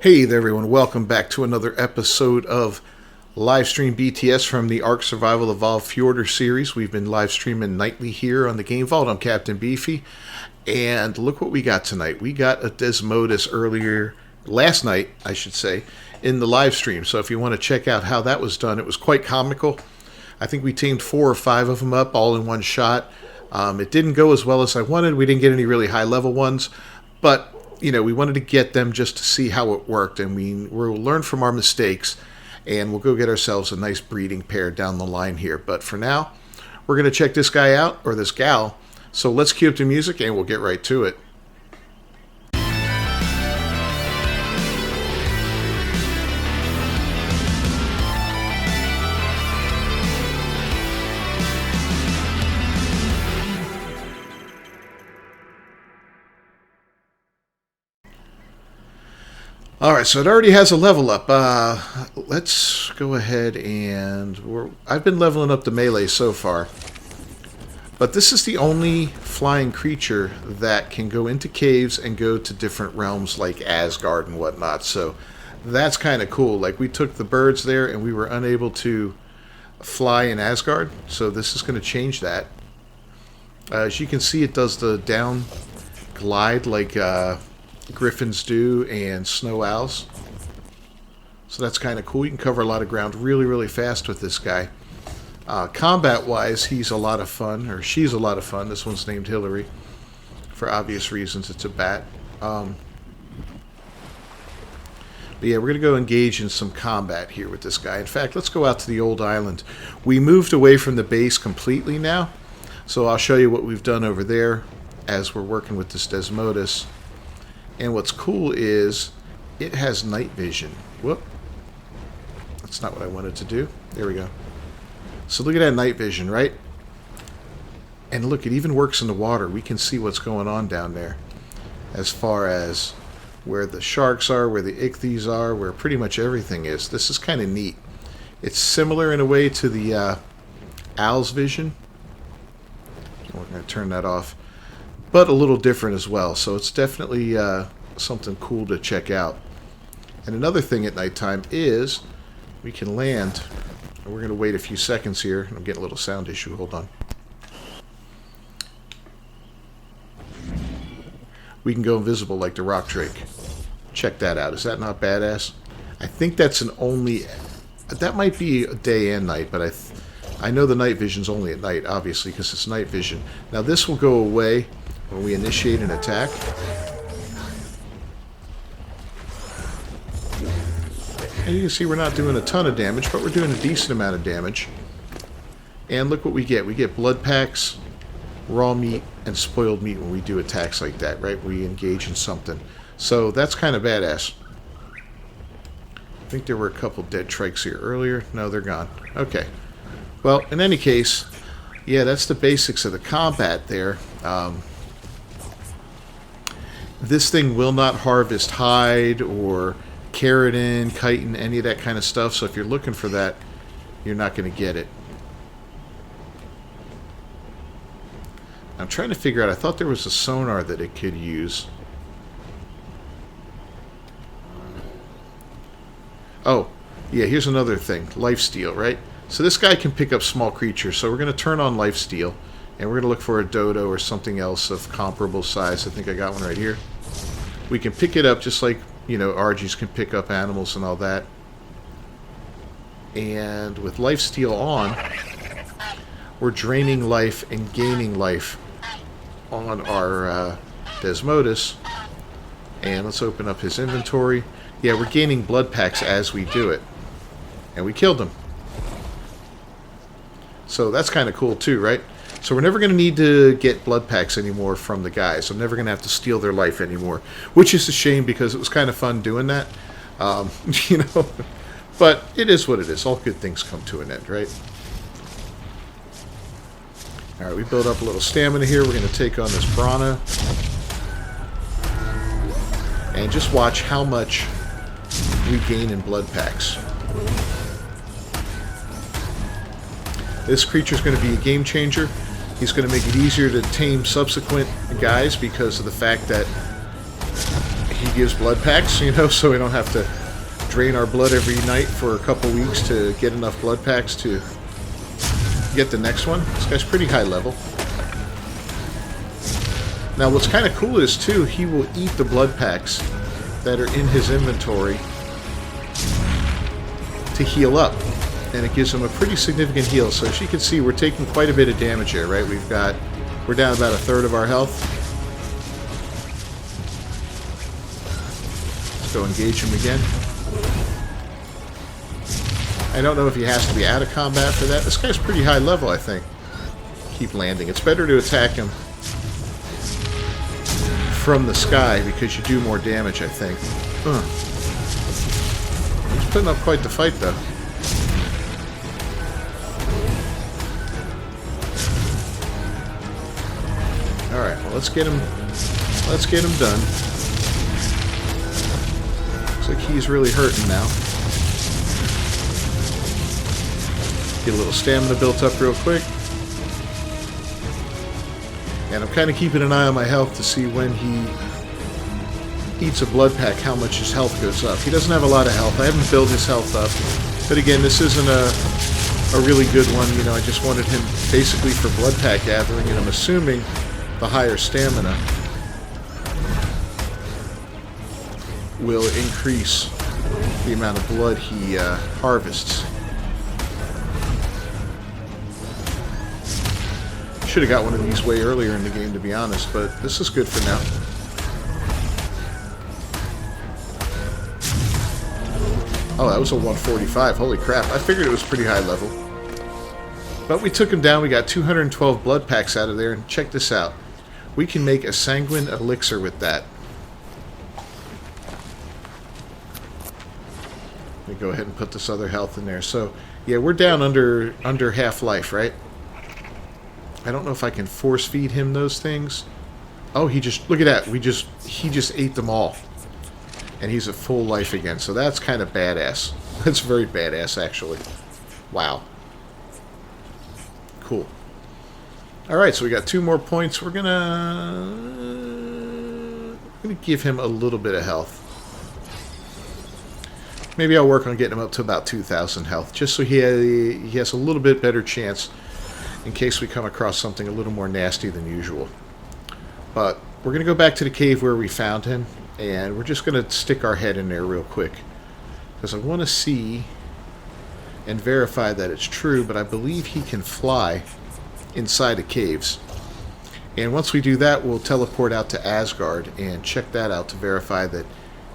Hey there everyone, welcome back to another episode of Livestream BTS from the Ark Survival Evolved Fjordur series. We've been live streaming nightly here on the Game Vault. I'm Captain Beefy, and look what we got tonight. We got a Desmodus last night, I should say, in the live stream. So if you want to check out how that was done, it was quite comical. I think we tamed 4 or 5 of them up all in one shot. It didn't go as well as I wanted. We didn't get any really high level ones, but you know, we wanted to get them just to see how it worked, and we'll learn from our mistakes, and we'll go get ourselves a nice breeding pair down the line here. But for now, we're going to check this guy out, or this gal. So let's cue up the music, and we'll get right to it. Alright, so it already has a level up. Let's go ahead and... I've been leveling up the melee so far. But this is the only flying creature that can go into caves and go to different realms like Asgard and whatnot. So that's kind of cool. Like, we took the birds there and we were unable to fly in Asgard. So this is going to change that. As you can see, it does the down glide like... griffins do and snow owls. So that's kind of cool. You can cover a lot of ground really fast with this guy. Combat wise, he's a lot of fun, or she's a lot of fun. This one's named Hillary for obvious reasons. It's a bat. But yeah, we're going to go engage in some combat here with this guy. In fact, let's go out to the old island. We moved away from the base completely now, so I'll show you what we've done over there as we're working with this Desmodus. And what's cool is it has night vision. Whoop. That's not what I wanted to do. There we go. So look at that night vision, right? And look, it even works in the water. We can see what's going on down there as far as where the sharks are, where the ichthyes are, where pretty much everything is. This is kind of neat. It's similar in a way to the owl's vision. We're going to turn that off. But a little different as well, so it's definitely something cool to check out. And another thing at nighttime is we can land, and we're going to wait a few seconds here. I'm getting a little sound issue, hold on. We can go invisible like the rock drake. Check that out. Is that not badass? I think that's that might be a day and night, but I know the night vision's only at night, obviously, because it's night vision. Now this will go away when we initiate an attack. And you can see we're not doing a ton of damage, but we're doing a decent amount of damage. And look what we get. We get blood packs, raw meat, and spoiled meat when we do attacks like that, right? We engage in something. So that's kind of badass. I think there were a couple dead trikes here earlier. No, they're gone. Okay. Well, in any case, yeah, that's the basics of the combat there. This thing will not harvest hide or keratin, chitin, any of that kind of stuff. So if you're looking for that, you're not going to get it. I'm trying to figure out, I thought there was a sonar that it could use. Oh, yeah, here's another thing. Lifesteal, right? So this guy can pick up small creatures. So we're going to turn on Lifesteal. And we're going to look for a dodo or something else of comparable size. I think I got one right here. We can pick it up just like, you know, RGs can pick up animals and all that. And with Lifesteal on, we're draining life and gaining life on our Desmodus. And let's open up his inventory. Yeah, we're gaining blood packs as we do it. And we killed him. So that's kind of cool too, right? So we're never going to need to get blood packs anymore from the guys. I'm never going to have to steal their life anymore, which is a shame because it was kind of fun doing that. You know, but it is what it is. All good things come to an end, right? All right, we build up a little stamina here. We're going to take on this Brana. And just watch how much we gain in blood packs. This creature is going to be a game changer. He's going to make it easier to tame subsequent guys because of the fact that he gives blood packs, you know, so we don't have to drain our blood every night for a couple weeks to get enough blood packs to get the next one. This guy's pretty high level. Now what's kind of cool is too, he will eat the blood packs that are in his inventory to heal up, and it gives him a pretty significant heal. So as you can see, we're taking quite a bit of damage here, right? We're down about a third of our health. Let's go engage him again. I don't know if he has to be out of combat for that. This guy's pretty high level, I think. Keep landing. It's better to attack him from the sky because you do more damage, I think. He's putting up quite the fight, though. Alright, well, let's get him done. Looks like he's really hurting now. Get a little stamina built up real quick. And I'm kind of keeping an eye on my health to see when he eats a blood pack, how much his health goes up. He doesn't have a lot of health. I haven't built his health up. But again, this isn't a really good one. You know, I just wanted him basically for blood pack gathering, and I'm assuming the higher stamina will increase the amount of blood he harvests. Should have got one of these way earlier in the game, to be honest, but this is good for now. Oh, that was a 145. Holy crap. I figured it was pretty high level. But we took him down. We got 212 blood packs out of there, and check this out. We can make a sanguine elixir with that. Let me go ahead and put this other health in there. So, yeah, we're down under half life, right? I don't know if I can force feed him those things. Oh, he just, look at that. He just ate them all. And he's at full life again. So that's kind of badass. That's very badass, actually. Wow. Cool. Alright, so we got 2 more points. We're gonna give him a little bit of health. Maybe I'll work on getting him up to about 2,000 health, just so he has a little bit better chance in case we come across something a little more nasty than usual. But we're going to go back to the cave where we found him, and we're just going to stick our head in there real quick, because I want to see and verify that it's true, but I believe he can fly inside of caves. And once we do that, we'll teleport out to Asgard and check that out to verify that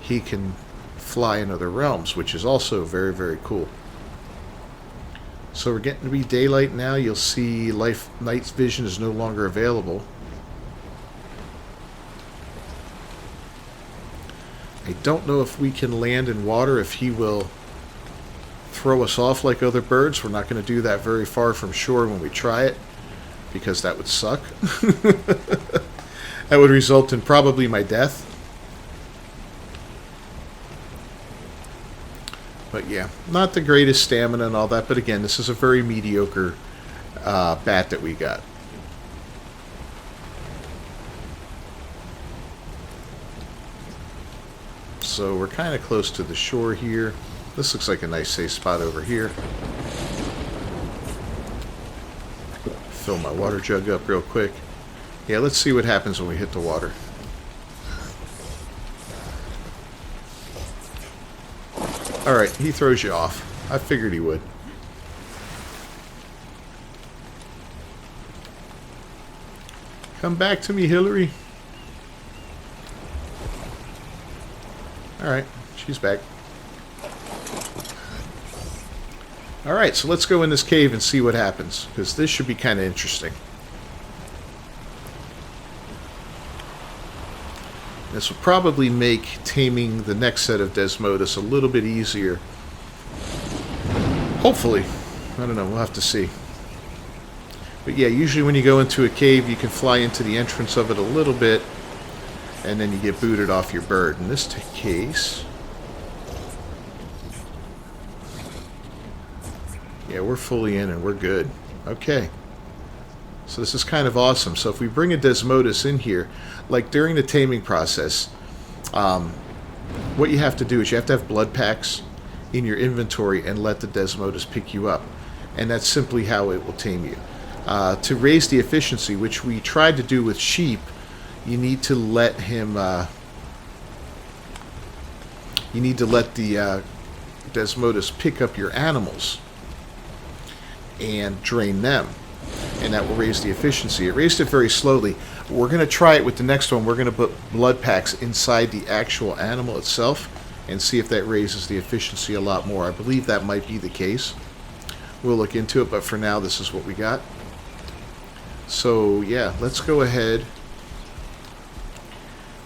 he can fly in other realms, which is also very, very cool. So we're getting to be daylight now. You'll see night's vision is no longer available. I don't know if we can land in water, if he will throw us off like other birds. We're not going to do that very far from shore when we try it, because that would suck. That would result in probably my death. But yeah, not the greatest stamina and all that, but again, this is a very mediocre bat that we got. So we're kind of close to the shore here. This looks like a nice safe spot over here. Fill my water jug up real quick. Yeah, let's see what happens when we hit the water. Alright, he throws you off. I figured he would. Come back to me, Hillary. Alright, she's back. Alright, so let's go in this cave and see what happens, because this should be kind of interesting. This will probably make taming the next set of Desmodus a little bit easier. Hopefully. I don't know, we'll have to see. But yeah, usually when you go into a cave, you can fly into the entrance of it a little bit, and then you get booted off your bird. In this case, yeah, we're fully in and we're good. Okay. So this is kind of awesome. So if we bring a Desmodus in here, like during the taming process, what you have to do is you have to have blood packs in your inventory and let the Desmodus pick you up. And that's simply how it will tame you. To raise the efficiency, which we tried to do with sheep, you need to let him... you need to let the Desmodus pick up your animals and drain them. And that will raise the efficiency. It raised it very slowly. We're going to try it with the next one. We're going to put blood packs inside the actual animal itself and see if that raises the efficiency a lot more. I believe that might be the case. We'll look into it, but for now, this is what we got. So, yeah, let's go ahead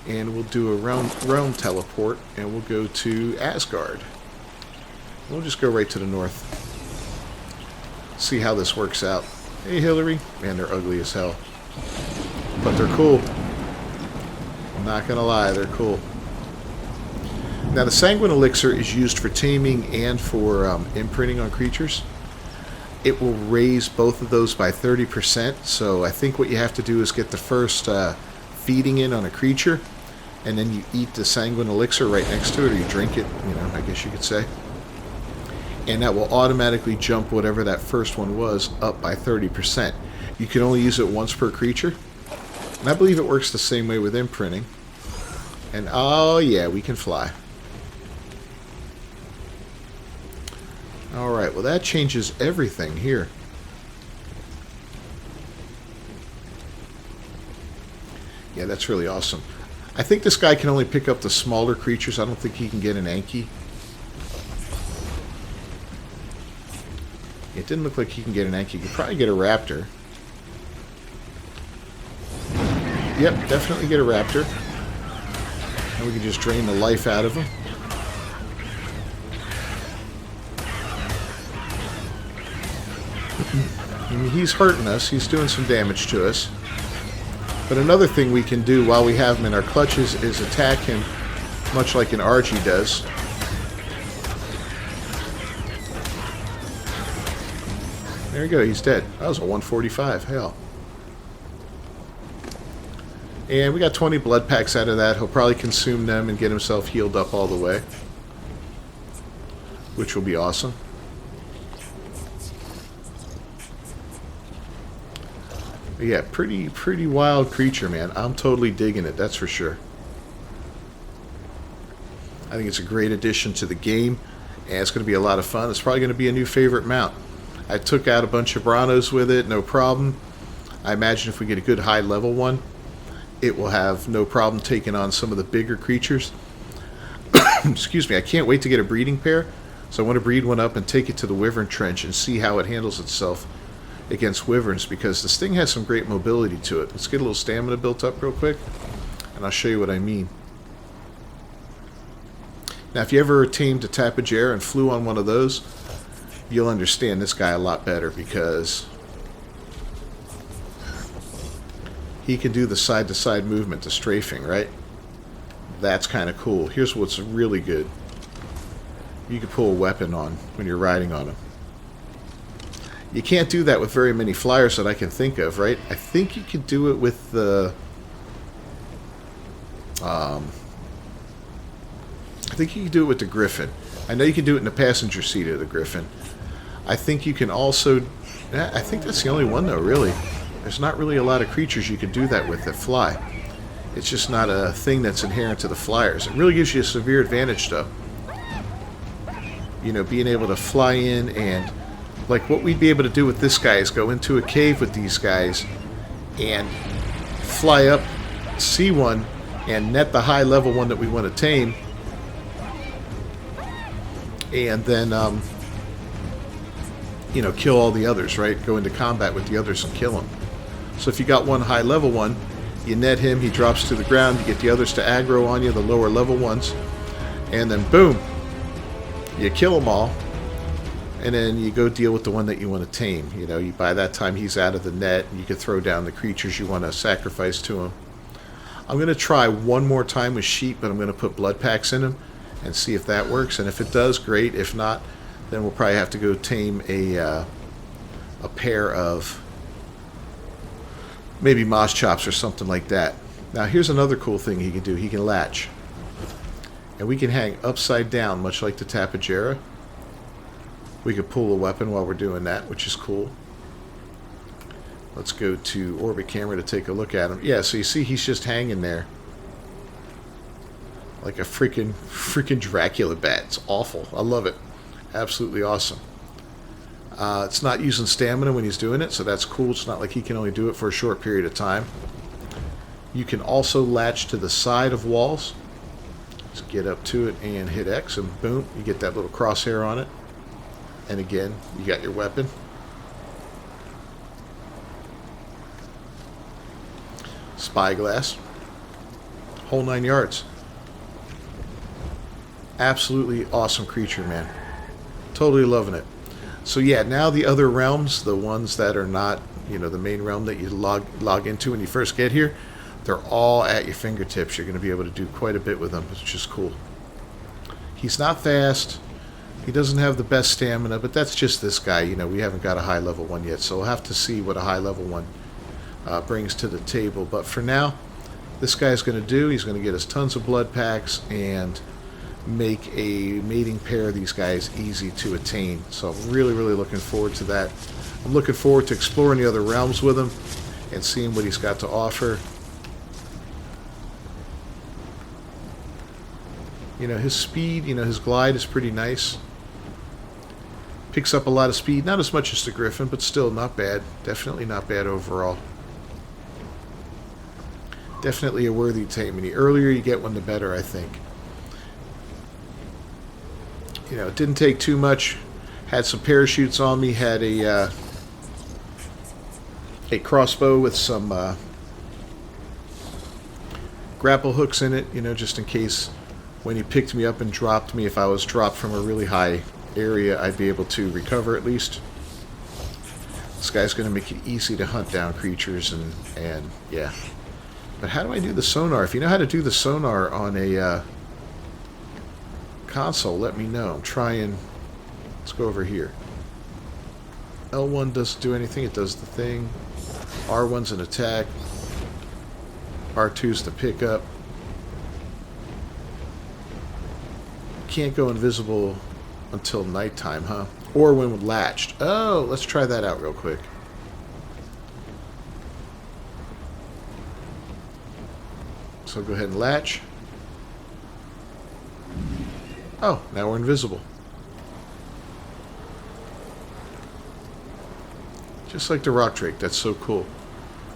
and we'll do a realm teleport, and we'll go to Asgard. We'll just go right to the north. See how this works out. Hey, Hillary. Man, they're ugly as hell. But they're cool. I'm not going to lie, they're cool. Now, the Sanguine Elixir is used for taming and for imprinting on creatures. It will raise both of those by 30%, so I think what you have to do is get the first feeding in on a creature, and then you eat the Sanguine Elixir right next to it, or you drink it, you know, I guess you could say. And that will automatically jump whatever that first one was up by 30%. You can only use it once per creature. And I believe it works the same way with imprinting. And oh yeah, we can fly. Alright, well that changes everything here. Yeah, that's really awesome. I think this guy can only pick up the smaller creatures. I don't think he can get an Anki. It didn't look like he can get an Anki. He could probably get a Raptor. Yep, definitely get a Raptor. And we can just drain the life out of him. I mean, he's hurting us. He's doing some damage to us. But another thing we can do while we have him in our clutches is attack him much like an Argy does. There you go, he's dead. That was a 145, hell. And we got 20 blood packs out of that. He'll probably consume them and get himself healed up all the way, which will be awesome. But yeah, pretty wild creature, man. I'm totally digging it, that's for sure. I think it's a great addition to the game, and it's going to be a lot of fun. It's probably going to be a new favorite mount. I took out a bunch of Branos with it, no problem. I imagine if we get a good high level one, it will have no problem taking on some of the bigger creatures. Excuse me, I can't wait to get a breeding pair. So I want to breed one up and take it to the Wyvern Trench and see how it handles itself against Wyverns, because this thing has some great mobility to it. Let's get a little stamina built up real quick, and I'll show you what I mean. Now, if you ever tamed a Tapajere and flew on one of those, you'll understand this guy a lot better, because he can do the side-to-side movement, the strafing, right? That's kind of cool. Here's what's really good. You can pull a weapon on when you're riding on him. You can't do that with very many flyers that I can think of, right? I think you could do it with the... I think you can do it with the Griffin. I know you can do it in the passenger seat of the Griffin. I think you can also... I think that's the only one, though, really. There's not really a lot of creatures you can do that with that fly. It's just not a thing that's inherent to the flyers. It really gives you a severe advantage, though. You know, being able to fly in and... Like, what we'd be able to do with this guy is go into a cave with these guys and fly up, see one, and net the high-level one that we want to tame. And then... you know, kill all the others, right? Go into combat with the others and kill them. So if you got one high level one, you net him, he drops to the ground, you get the others to aggro on you, the lower level ones, and then boom, you kill them all, and then you go deal with the one that you want to tame. You know, by that time he's out of the net, and you can throw down the creatures you want to sacrifice to him. I'm going to try one more time with sheep, but I'm going to put blood packs in him and see if that works, and if it does, great. If not, then we'll probably have to go tame a pair of maybe moss chops or something like that. Now, here's another cool thing he can do. He can latch. And we can hang upside down, much like the Tapejara. We could pull a weapon while we're doing that, which is cool. Let's go to orbit camera to take a look at him. Yeah, so you see he's just hanging there. Like a freaking Dracula bat. It's awful. I love it. Absolutely awesome. It's not using stamina when he's doing it, so that's cool. It's not like he can only do it for a short period of time. You can also latch to the side of walls. Just get up to it and hit X, and boom, you get that little crosshair on it. And again, you got your weapon. Spyglass. Whole 9 yards. Absolutely awesome creature, man. Totally loving it. So yeah, now the other realms, the ones that are not, you know, the main realm that you log into when you first get here, they're all at your fingertips. You're going to be able to do quite a bit with them, which is cool. He's not fast. He doesn't have the best stamina, but that's just this guy. You know, we haven't got a high level one yet, so we'll have to see what a high level one brings to the table. But for now, this guy's going to do, he's going to get us tons of blood packs and make a mating pair of these guys easy to attain. So I'm really looking forward to that. I'm looking forward to exploring the other realms with him and seeing what he's got to offer. You know, his speed, you know, his glide is pretty nice. Picks up a lot of speed, not as much as the Griffin, but still not bad. Definitely not bad overall. Definitely a worthy tame. The earlier you get one, the better, I think. You know, it didn't take too much. Had some parachutes on me. Had a crossbow with some grapple hooks in it. You know, just in case when he picked me up and dropped me, if I was dropped from a really high area, I'd be able to recover at least. This guy's going to make it easy to hunt down creatures and yeah. But how do I do the sonar? If you know how to do the sonar on a console, let me know. I'm trying. Let's go over here. L1 doesn't do anything. It does the thing. R1's an attack. R2's the pickup. Can't go invisible until nighttime, huh? Or when latched. Oh, let's try that out real quick. So go ahead and latch. Oh, now we're invisible. Just like the rock drake. That's so cool.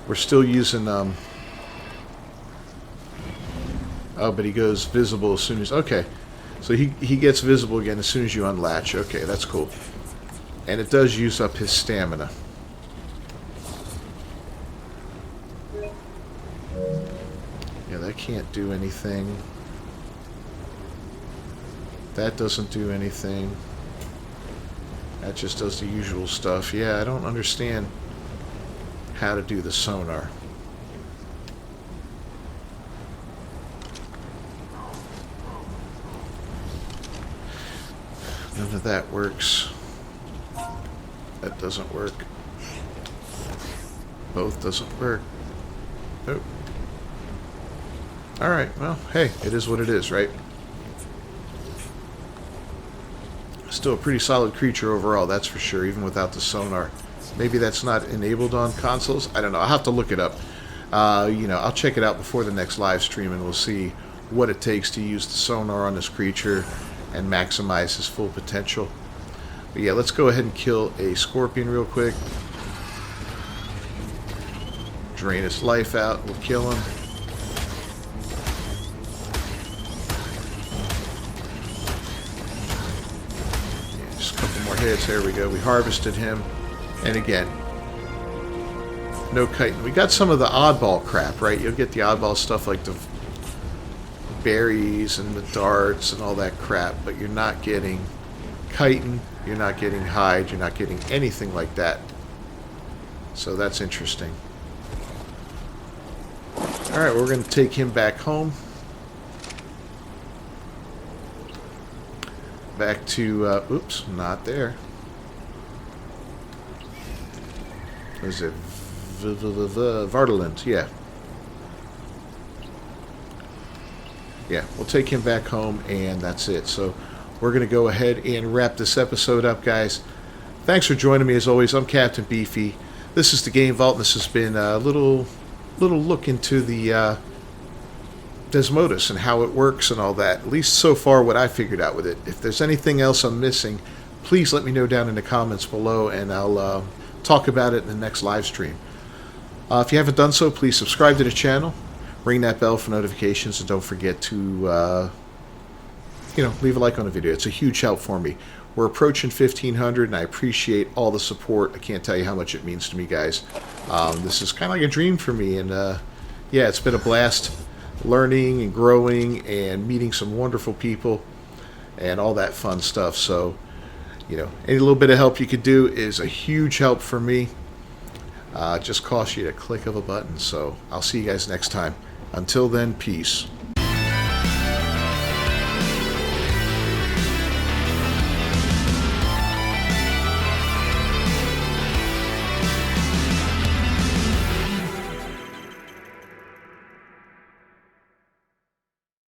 We're still using oh, but he goes visible as soon as, okay. So he gets visible again as soon as you unlatch. Okay, that's cool. And it does use up his stamina. Yeah, that can't do anything. That doesn't do anything. That just does the usual stuff. Yeah, I don't understand how to do the sonar. None of that works. That doesn't work. Both doesn't work. Nope. Alright, well, hey, it is what it is, right? Still a pretty solid creature overall, that's for sure, even without the sonar. Maybe that's not enabled on consoles? I don't know. I'll have to look it up. You know, I'll check it out before the next live stream and we'll see what it takes to use the sonar on this creature and maximize his full potential. But yeah, let's go ahead and kill a scorpion real quick. Drain his life out. We'll kill him. Yeah, just a couple more hits. There we go. We harvested him. And again, no chitin. We got some of the oddball crap, right? You'll get the oddball stuff like the berries and the darts and all that crap, but you're not getting chitin, you're not getting hide, you're not getting anything like that. So that's interesting. Alright, we're going to take him back home. Back to, oops, not there. What is it? Vardaland, yeah. Yeah, we'll take him back home, and that's it. So we're going to go ahead and wrap this episode up, guys. Thanks for joining me. As always, I'm Captain Beefy. This is the Game Vault, and this has been a little look into the Desmodus and how it works and all that. At least so far what I figured out with it. If there's anything else I'm missing, please let me know down in the comments below, and I'll talk about it in the next live stream. If you haven't done so, please subscribe to the channel, ring that bell for notifications, and don't forget to leave a like on the video. It's a huge help for me. We're approaching 1,500, and I appreciate all the support. I can't tell you how much it means to me, guys. This is kind of like a dream for me, and yeah, it's been a blast learning and growing and meeting some wonderful people and all that fun stuff. So, any little bit of help you could do is a huge help for me. It just costs you the click of a button. So I'll see you guys next time. Until then, peace.